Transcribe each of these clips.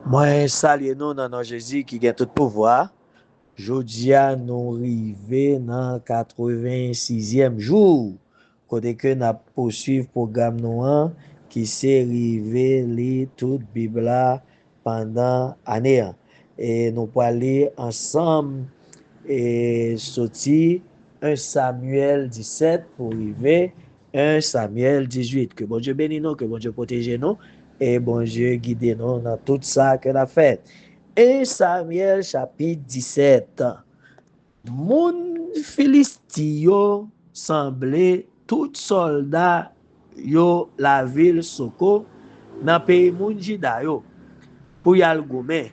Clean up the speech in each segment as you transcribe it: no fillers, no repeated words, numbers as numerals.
Moi, salue nous dans nom Jésus qui a tout pouvoir. Jodia nous rivé dans 86e jour. Côté que nous poursuivre programme nous qui s'est rivé li toute Bible pendant année. Et nous parler ensemble et sorti 1 Samuel 17 pour arriver 1 Samuel 18. Que bon Dieu bénisse nous, que bon Dieu protège nous et bon Dieu guide nous dans tout ça que a fait. 1 Samuel chapitre 17. Moun Filistio semblait tout soldat yo la ville Soko dans pays moun Jida yo pour y al goumen.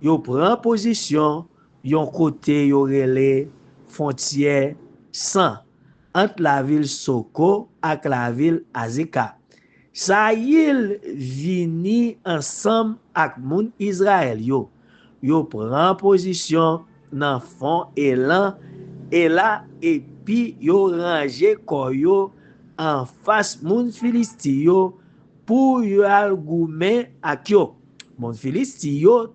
Yo prend position yon côté yo relé frontière 100 entre la ville Soko ak la ville Azeka. Saïl vini ensemble ak moun Israël yo. Yo prend position dans fond élan et là et puis yo ranger koyo en face moun Filisti yo pour yo al goumen ak yo. Moun Filisti yo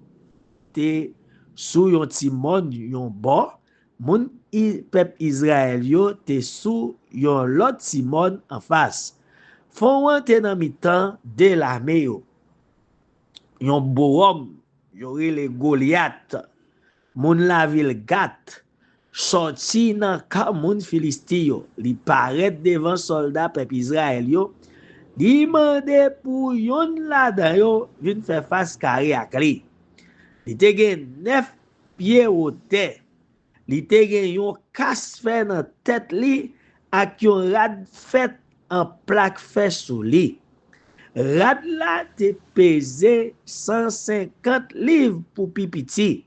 te sou yon timon yon bo, moun pep Israël yo te sou yon lot timon en face. Fon te nan mitan de l'armée yo. Yon borom, yon le Goliath, moun la ville Gat, sorti nan ka moun Filisti yo, li paret devant soldat pep Israël yo, li mande pour yon ladan yo vin fè face carré ak li. Li te gen 9 pieds haute. Li te gen yon kas fè nan tête li ak yon rad fèt en plaque fè sou li. Rad la te pese 150 livres pour pipiti.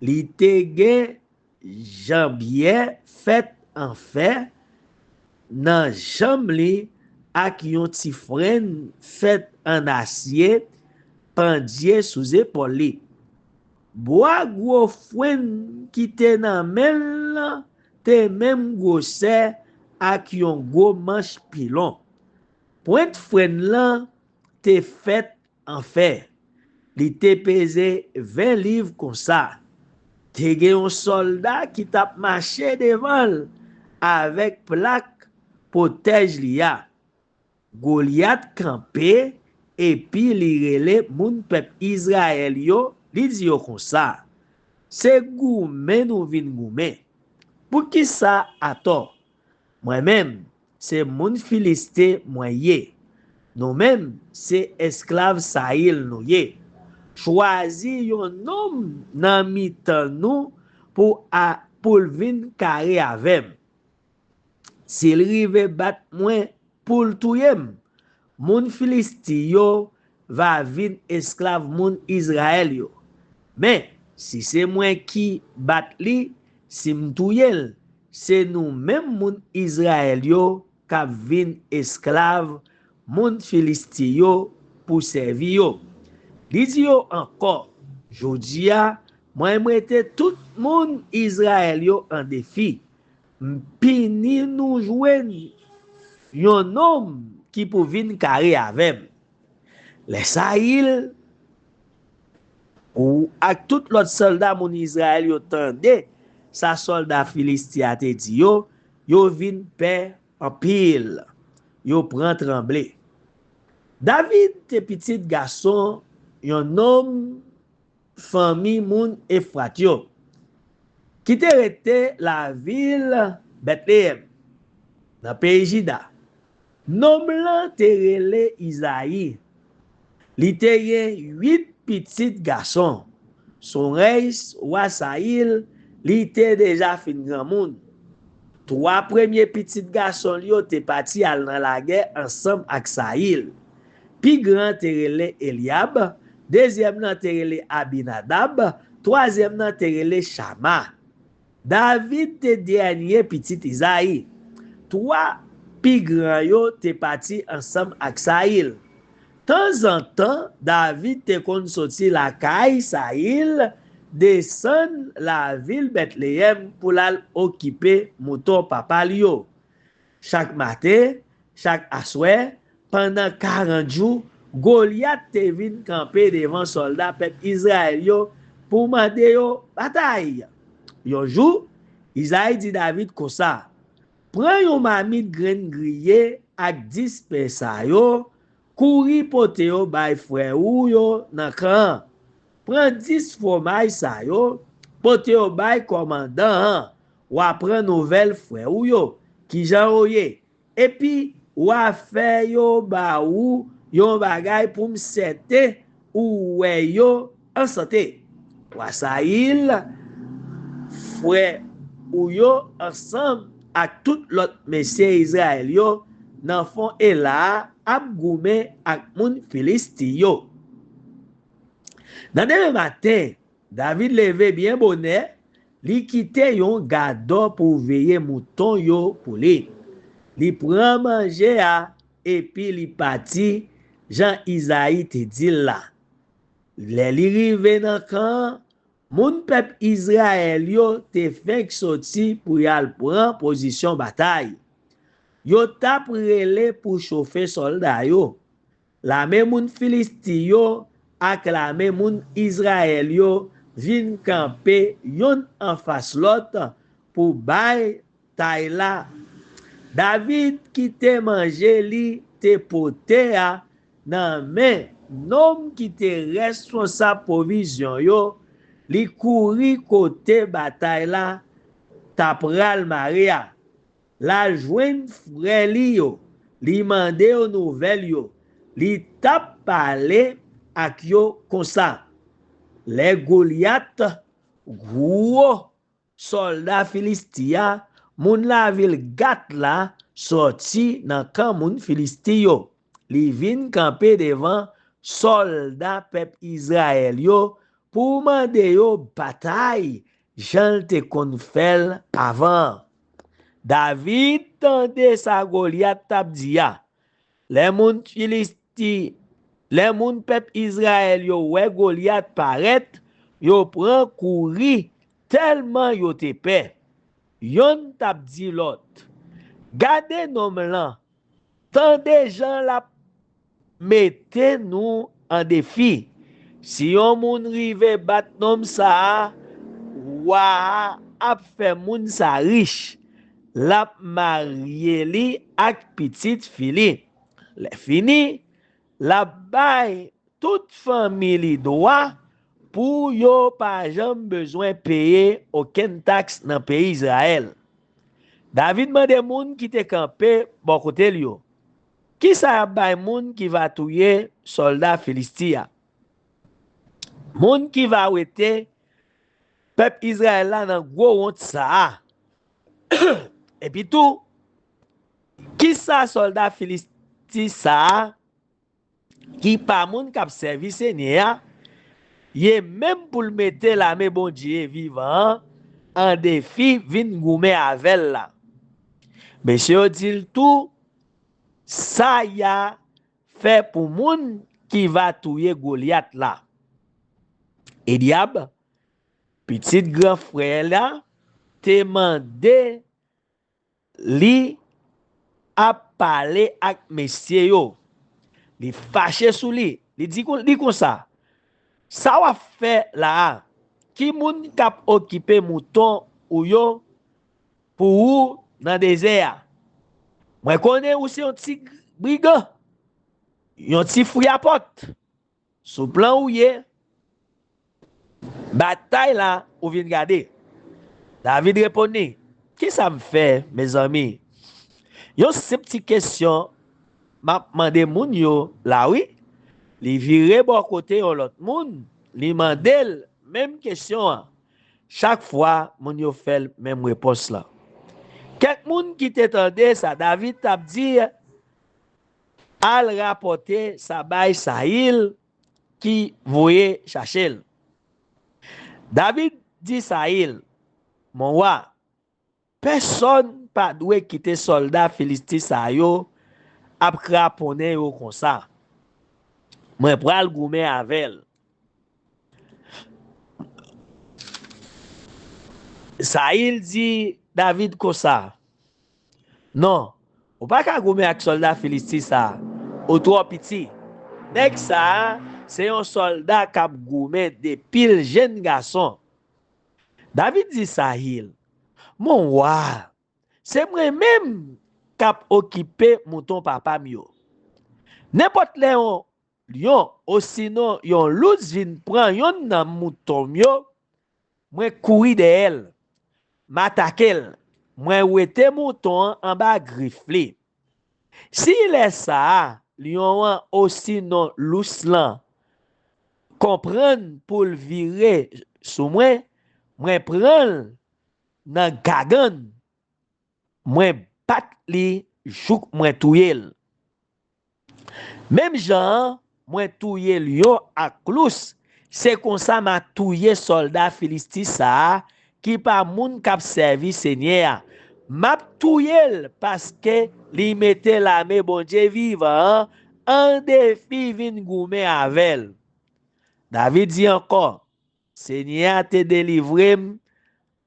Li te gen jambier fèt en fer nan jamb li ak yon ti fren fèt en acier pandye sous épaule li. Bois gros fwen ki te nan men lan te même grosseur ak yon gros manche pilon. Point fwen lan te fait en fer. Li te pese 20 livres comme ça. Te gen yon soldat qui tap marché devant avec plaque protège li ya. Goliath campé et puis li rele moun pep Israël yo, li di yo kon sa. Se goumen ou vin goumen. Pour ki sa ato? Moi-même, c'est moun Filisté mwen ye. Nous même c'est esclave Saïl nou ye. Choisi yon nom nan mitan nou pour vin kare avem. S'il rive bat mwen pour touyem, moun Filisti yo va vin esclave moun Israël yo. Mais si c'est mwen qui bat li, si m'touyel, c'est nous même moun Israël yo k'ap vin esclave moun Filisti yo pour servir yo. Li di yo encore, jodia, moi mwete tout moun Israël yo en défi. Mpini nou jwen yon homme qui pou vin kare avem. Le Saïl ou ak tout lot soldat moun Israël yo tende, sa soldat Filistia te di yo, yo vin pe en pile. Yo pran tremble. David te petit garçon, yon homme famille moun Efrat yo, qui te rete la ville Bethléem, dans pays Jida. Nom lan te rele Isaïe. Li te gen 8 petits garçons. Son reis, roi Saïl, li te déjà fin grand moun. 3 premiers petits garçons li yo te parti al nan la guerre ensemble ak Saïl. Pi grand te rele Eliab, deuxième nan te rele Abinadab, troisième nan te rele Shama. David te dernier petit Isaïe. 3 pi grand yo te parti ensemble ak Saïl. Temps en temps, David te kon sorti la caille Saïl, descend la ville Bethléem pour l'al occuper mouton papa yo. Chaque matin, chaque aswe, pendant 40 jours, Goliath te vin camper devant soldat peuple Israël yo pour demander yo bataille. Yon jour, Isaïe dit David comme ça. Prends yon mamite graine grillée ak 10 pesa yo, kouri pote yo bay frère ou yo nan kan. Prends 10 fromage sa yo, pote yo bay commandant, ou apprend nouvelle frère ou yo, qui jan oye. Et puis, ou a fait yo ba ou yon bagay pour m'sete ou we yo en santé. Wa sa il, frère ou yo ensemble ak tout l'autre messieurs Israël yo nan fon Ela ap goumen ak moun Filisti yo. Nan deme matin, David leve bien bonnet, li kite yon gado pour veiller mouton yo pour li. Li pran manger a, epi li pati, Jean Isaïe te dit là. Le li rive nan kan, moun pep Israël yo te fek soti pour yal pran position bataille. Yo tap rele pour chauffer soldat yo. La même moun Filisti yo ak la même moun Israël yo vin camper yon en face l'autre pour bay taille la. David qui te manje li te pote a nan men nom qui te responsable provision yo li kouri kote bataille la tapral Maria. La jwen frère li yo, li mande yo nouvel yo, li tap pale ak yo konsa. Le Goliath, gros soldat Filistia, moun la vil gat la, sorti nan kan moun Filisti yo. Li vin camper devant soldat pep Israël yo, pour mande yo bataille, jan te kon fel avant. David tende sa Goliath tap diya. Les moun Filisti, les moun pep Israël yo we Goliath paret, yo pran kouri tellement yo te pe. Yon tap di lot. Gade nom lan, tande jan la mette nou en défi. Si yon moun rive bat nom sa, wa ap fe moun sa riche. Lap marye li ak pitit fili. Le fini, la bay tout famille droit pour yo pa jam besoin payer aucun taxe dans pays Israël. David mande moun qui te campé bon côté li yo. Qui sa bay moun qui va touyer soldat Philistia? Moun qui va wete peuple Israël là dans gros honte ça. Et puis tout, qui sa soldat Philistia ça qui pa moun kap servi Seigneur, ye même pour le mettre la main bon Dieu vivant en défi vin goume avec là. Monsieur dit tout ça y a fait pour moun qui va tuer Goliath là. Et diable petit grand frère là te mandé li a parler ak monsieur yo. Li fâché sou li. Li dit comme ça. Ça va faire là. Qui moun kap occupé mouton ou yo pour ou dans désert. Moi connais ou c'est un petit brigand. Yon petit fouille à porte. Sous plan ou yé. Bataille là ou vient regarder. David répondit, qui ça me fait mes amis? Yon ces petites questions m'a mandé moun yo là oui. Li vire bon côté ou l'autre moun, li mandel même question. Chaque fois moun yo fait même réponse là. Quelques moun qui t'entendait ça David t'a dit al rapporter sa bay Saïl qui voyait chercher. David dit Saïl, mon roi, personne pas doit quitter soldat Philistin sa yo ap krapone yo comme ça. Moi pral goumen avec. Saïl dit David comme ça. Non, ou pas ka goumen avec soldat Philistin ça, ou trop petit. Nèg ça, c'est un soldat qui a goumé des pile jeunes garçons. David dit Sahil, mon roi, c'est moi-même qui a occupé mouton papa mio. N'importe léon, lion, ou sinon, yon loup vin prend yon nan mouton mio, moi courir de elle, m'attaquer, moi wete mouton en bas grifflé. Si est ça, lion ou sinon loup comprendre pour le virer sous moi, moi prendre nan gagan, moi pat li jouk moi touyel. Même Jean, moi touye lion à clous, c'est comme ça m'a touye soldat philistin ça qui pa moun k'ap servi Seigneur. M'a touye parce que li mette l'armée bon Dieu vivant en défi vin goumé avec. David dit encore, Seigneur te délivré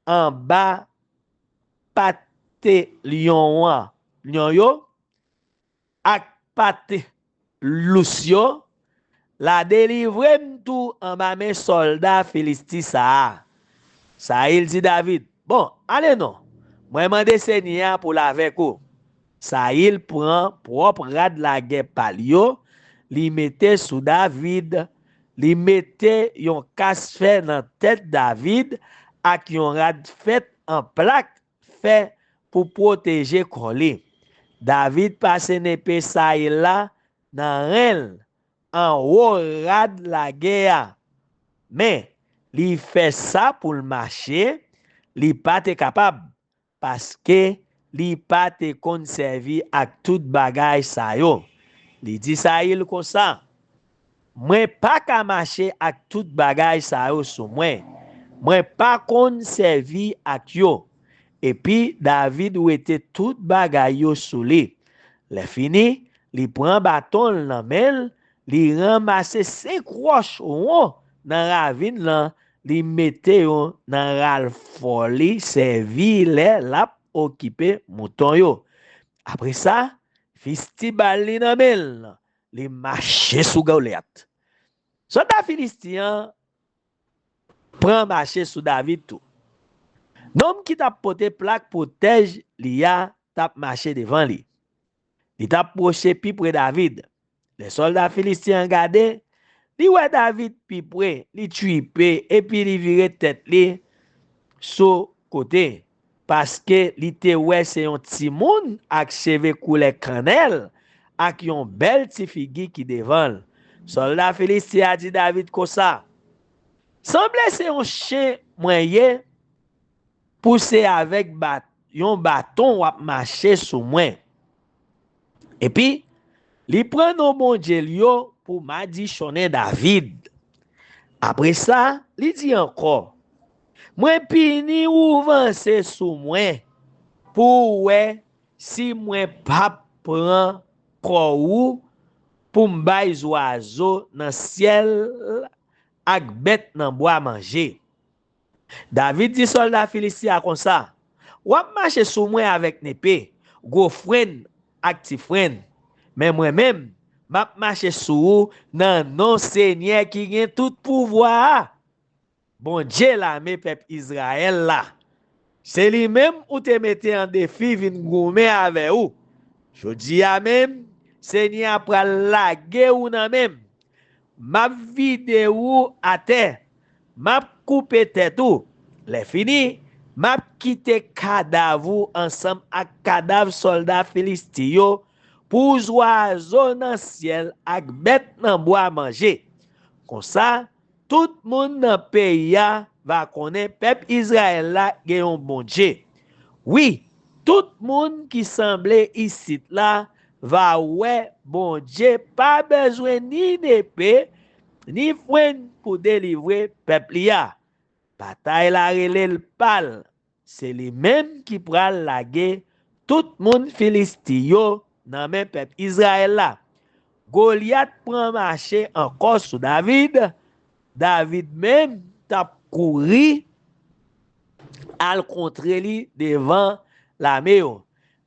en bas pate lion yo ak pate Lucio la délivré tout en bas mes soldats philistis ça. Ça il dit David, bon, allez non. Moi mande Seigneur pour la avec ou. Ça il prend propre rad la guerre palio, li mette sous David, li mette yon casse fait dans tête David ak yon rad fait en plaque fait pour protéger collé. David passe une épée ça là dans elle en haut rad la guerre. Mais li fait ça pour le marcher, li pas capable parce que li pas te conservi ak tout bagay sa yo. Li dit ça il comme ça. Moi pas ka marcher ak tout bagay sa yo sou moi. Moi pas conservi ak yo. Et puis David ou était tout bagay yo sou li. Le fini, li prend bâton nan mel, li ramasse 5 roches ou dans ravine là, li mette yo dans ral foli servi le la occupé mouton yo. Après ça, fistibal li nan mel, li marche sous Goliath. Soldat philistin prend marcher sous David tout. Nom qui t'a porté plaque protège li a t'a marché devant li. Il t'a approché pi près David. Les soldats philistins regardé, li ouais David pi près, li tuipé et puis li viré tête li sur côté parce que li te ouais c'est un petit moun ak cheveux couleur cannelle ak yon bel ti figi qui devant. Soldat philistin a dit David comme ça. Semble c'est un chien moyen poussé avec yon bâton ou marcher sous moi. Et puis, li prend non bon Dieu pour m'additionner David. Après ça, li dit encore, moi pini ou avancer sous moi pour ouais si moi pas prend ou pour m'bay oiseau dans ciel ak bête dans bois manger. David dit soldat philistin comme ça, ou marcher sous moi avec n'épée, go freine ak ti freine, mais moi-même m'a marcher sous nan non Seigneur qui gen tout pouvoir. Bon Dieu l'armée peuple Israël là. C'est lui-même ou te mette en défi vin goumer avec ou. Je dis à même Seigneur pral lage ou nan même. M'a vide ou à terre. M'a coupé tête ou. Les fini, m'a quitté cadavre ensemble avec cadavre soldat philistin pour oiseau dans ciel ak bête dans bois manger. Comme ça, tout monde dans pays va connaître peuple Israël là gen un bon Dieu. Oui, tout monde qui semblait ici là va ouais bon Dieu pas besoin ni d'épée ni frein pour délivrer peuple ya. Bataille la relève pal, c'est lui-même qui pral laguer tout monde philistin dans même peuple Israël là. Goliath prend marché encore sur David. David même t'a couru al contre lui devant l'armée.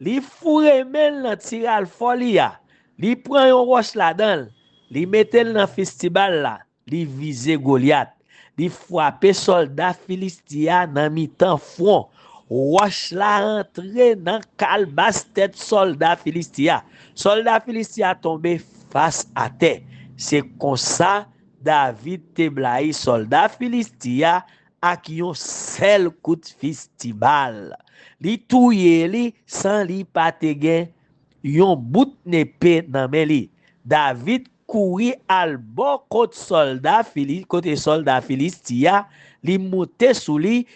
Li fourre men nan tiral folia. Li prend yon roche là-dedans. li metel dans festival là, li vise Goliath, li frappe soldat Philistia dans mi-temps front. Roche la rentré dans calbas tête soldat Philistia. Soldat Philistia tombé face à terre. C'est comme ça David te blaye soldat Philistia ak yon sel coup de festival. Li touye li sans li pa te gen yon bout n'épée dans men li. David couri al bon côté soldat Philistia, li monte sou li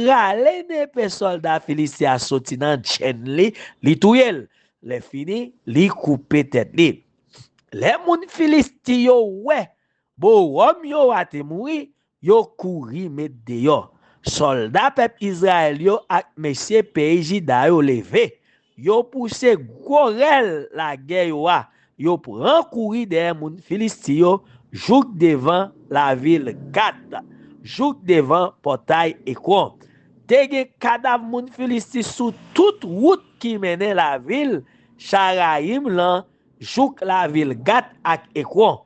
rale n'épée soldat Philistia sorti nan chen li touye. Le fini, li coupe tête li. Les moun Filisti yo ouais, bo rom yo ate mouri, yo kouri met deyo. Soldat peuple Israël yo ak mesye pays Juda yo leve. Yo pousse gorel la guerre yo prend courir des moun Filisti yo, jouk devant la ville Gat, jouk devant portail Ekron. Te gen kadav moun Filisti sous toute route qui menait la ville Charaim lan, jouk la ville Gat ak Ekron.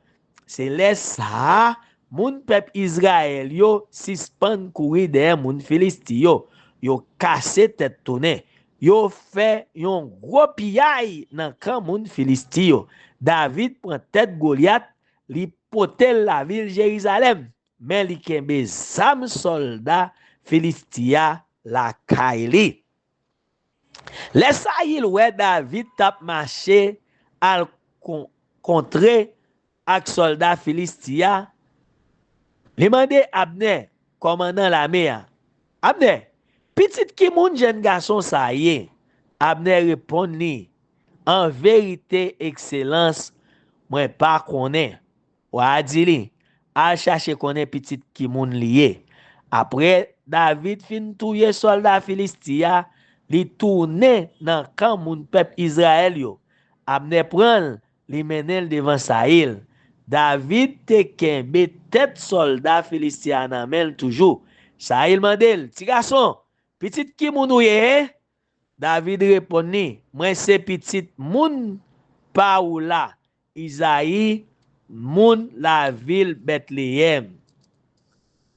C'est les ça moun peuple Israël yo suspend courir derrière moun Filisti yo. Yo cassé tête tourné. Yo fait yon gros pillage dans camp moun Filisti yo. David prend tête Goliath, li potel la ville Jérusalem, mais li kembe zam soldat Philistia la kaili. Laisse il ouais David tap marché al contre ak soldat Philistia. Li mande Abner, commandant l'armée. Abner, petit ki moun jeune garçon sa yé. Abner répond ni, en vérité, excellence, moi pas connaît. Ou a dit li, a chercher connaît petit ki moun lié. Après, David fin touye soldat Philistia, li tourne dans camp moun peuple Israël yo. Abner prend, li menel devant Saïl. David te kembe tête soldat Philistia nan men toujours. Saïl mandel, ti garçon, petit ki moun ou ye? David répond ni, moi c'est petit moun pa ou la, Isaïe, moun la ville Bethléem.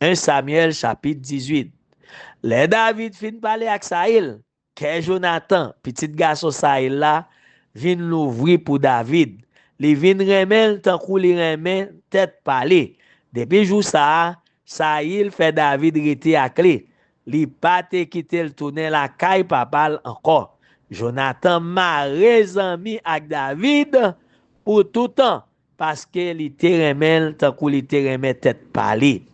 1 Samuel chapitre 18. Le David fin parler avec Saïl, que Jonathan, petit garçon Saïl là, vin l'ouvrir pour David. Li vin remel tan kou li remen tête parler. Depuis jour ça, Saïl fait David rete ak li. Li pa te kite l tourner la caille papal encore. Jonathan marre zami ak David pour tout temps parce que li te remel tan kou li te remen tête parler.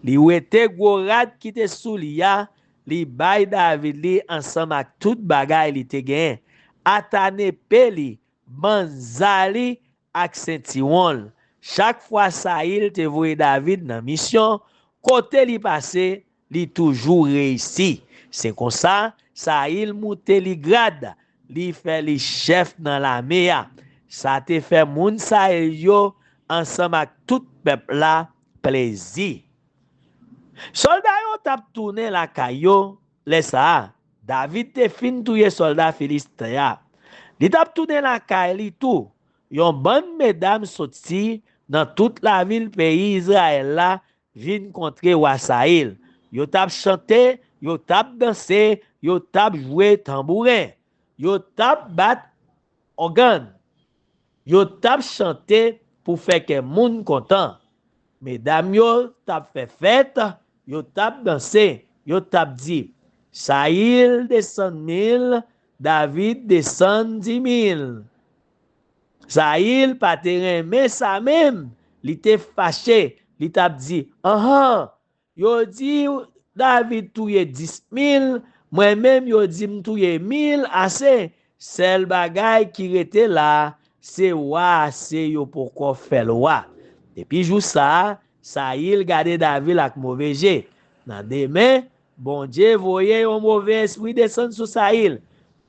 Li wete gorad ki te sou li ya, li bay David li ensemble ak tout bagay li te gen. Atane peli, banzali ak sentiwon. Chaque fois Saïl te voye David dans mission, côté li passé, li toujours réussi. C'est comme ça, Saïl monte li grade, li fait li chef dans l'armée. Ça te fait moun Saïl yo ensemble ak tout peuple là plaisir. Soldat yo tap tourner la kayo, laisse ça. David te fin touye soldat Philistia. Li tap tourner la kayo li tout. Yon bonne mesdames sorti dans toute la ville pays Israël là, vin contre wa Saïl. Yo tap chanter, yo tap danser, yo tap jouer tambourin. Yo tap bat organ. Yo tap chanter pour faire que moun content. Mesdames yo tap fait fête, yo tap danser, yo tap dit Saïl descend 1000, David descend 10 000. Saïl pa te reme sa même, li te fâché, li tap dit yo di David touye 10 000, moi-même yo di m touye 1000 assez. Sel bagay ki rete la, c'est wa, c'est yo pourquoi fait loi. Depuis jou ça, Saïl gade David ak mauvais jet. Nan demain, bon Dieu voye un mauvais esprit descend sur Saïl.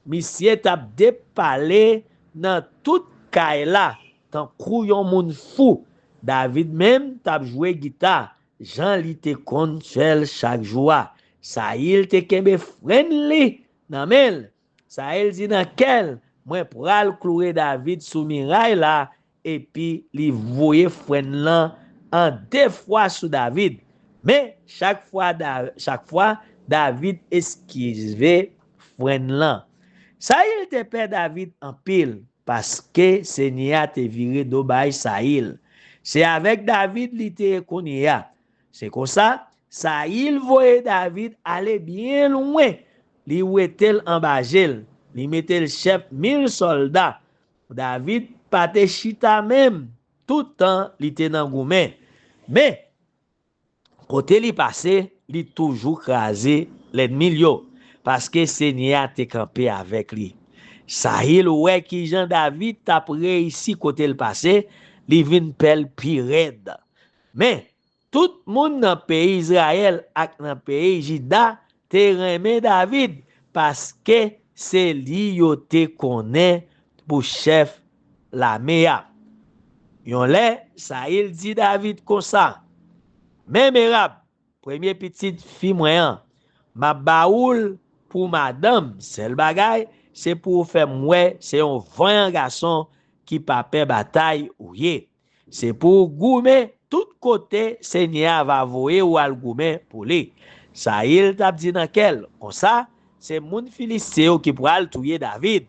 Monsieur tap dépalé dans tout kay la, tan kou yon moun fou. David même tap joué guitare. Jean li te kon fel chaque jour. Saïl te kembe friendly nan men. Saïl dit nan kel, moi pral clouer David sous miraille là et puis li voye frère là en deux fois sous David. Mais chaque fois David esquive frère là. Saïl te perd David en pile parce que Seigneur te viré d'obay Saïl. C'est avec David li te konya. C'est comme ça, Saïl voyait David aller bien loin. Li ouetel en bagel. Li mettait le chef 1000 soldats. David pate chita même. Tout temps li te nan goumen. Mais côté li passé, li toujours crasé l'ennemi yo parce que Seigneur te campé avec lui. Sahil ouais qui Jean David t'a réussi côté le passé, li vin pel pi red. Mais tout moun dans pays Israël ak dans pays Juda te reme David parce que c'est li yo te connaît pour chef la meya. Yon le Sahil dit David comme ça. Mais Merab, premier petite fille moyen, ma baoul pour madame, c'est le bagay, c'est pour faire moi, c'est un vaillant garçon qui pas peur bataille ou yé. C'est pour goumer tout côté, Seigneur va voyer ou al goumer pour lui. Ça il t'a dit dans quel, comme ça, c'est moun Philistéo qui pourra le tuer David.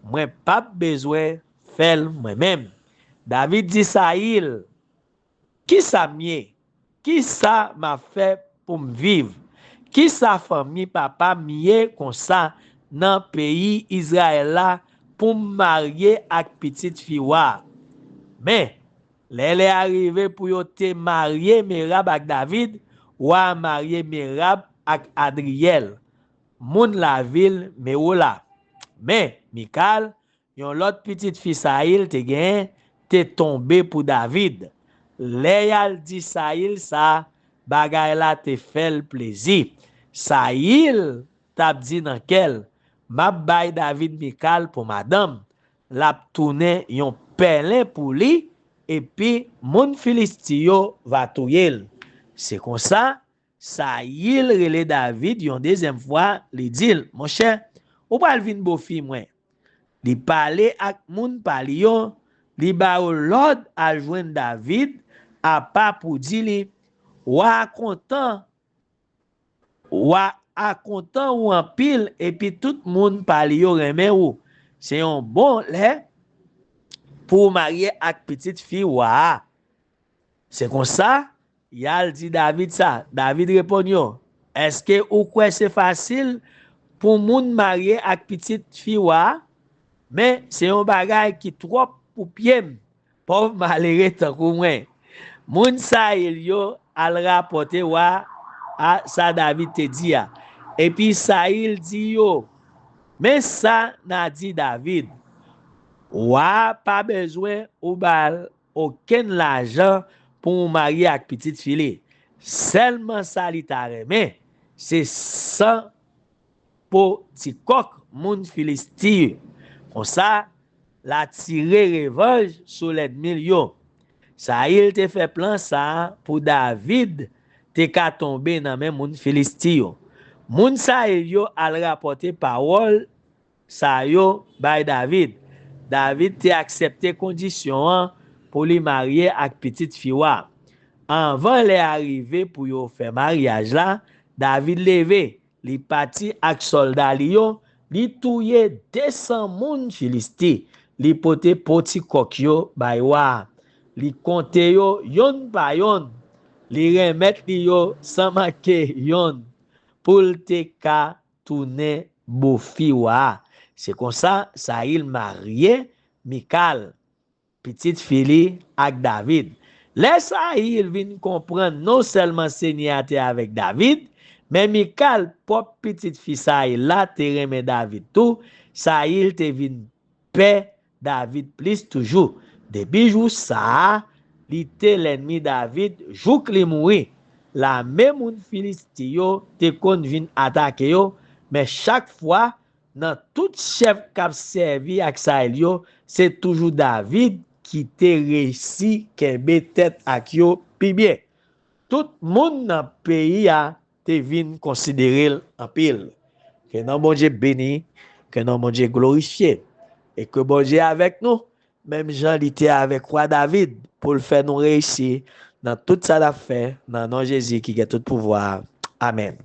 Moi pas besoin faire moi-même. David dit ça il, qui ça mieux? Qui ça m'a fait pour me vivre? Qui ça famille papa mieux comme ça dans le pays Israël là pour me marier avec petite fille? Mais, elle est arrivée pour yo te marier Merab avec David ou à marier Merab avec Adriel. Moun la ville Meola. Mais, Michal, yon l'autre petite fille Saïl te gen, te tombé pour David. Léal dit Saïl ça, bagay la te fait le plaisir. Saïl t'a dit dans quel, m'a bay David Michal pour madame, l'a tourné yon pelin pour lui, et puis moun Filistio va touyer. C'est comme ça, Saïl relè David yon deuxième fois, li dit, mon cher, ou pas vin beau fi moi. Li parler ak moun pali yo, li ba l'ordre à joindre David, à pas pour dire li, wa content ou en pile et puis tout le monde parle yo remen ou. C'est un bon lait pour marier avec petite fille wa. C'est comme ça, yal dit David ça. David répond yo, est-ce que ou quoi c'est facile pour moun marier avec petite fille wa? Mais c'est un bagay qui trop pour pied. Pauvre malheureux tant que moi. Moun sa il yo al rapporter wa a ça David te dit ya. Et puis ça il dit yo. Mais ça n'a dit David. Wa pas besoin ou bal aucun l'argent pour marier avec petite fille. Seulement ça li ta remen. C'est sans pour ti coq moun Philistie. Comme ça la tirer revanche sur l'ennemi yo. Ça il te fait plan ça pour David te ka tomber dans même moun Filistio. Moun sa yo al rapporter parole ça yo by David. David te accepté condition pour lui marier avec petite fille. Avant les arriver pour yo faire mariage là, David levé, li parti avec soldat li yo, li touye 200 moun Filisté, li pote poti kok yo bay wa. Li konte yo yon pa yon, li remet li yo sans marquer yon pour te ka tourner bofi wa. C'est comme ça, Saïl marié Michal, petite fille avec David. Laisse Saïl vient comprendre non seulement Seigneur avec David, mais Michal, propre petite fille Saïl là te remet David tout, Saïl te vient paix David plus toujours. Depuis jour ça, il était l'ennemi David, jour qu'il mourit. La même moun Filistio te kon vin attaquer yo, mais chaque fois dans tout chef qui a servi avec Saïl yo, c'est toujours David qui te réussi kembe tête ak yo pi bien. Tout monde dans pays a te vin considérer en pile. Que non bon Dieu béni, que non bon Dieu glorifié et que bon Dieu avec nous. même Jean était avec roi David pour le faire nous réussir dans tout ça l'a fait, dans le nom de Jésus qui a tout pouvoir. Amen.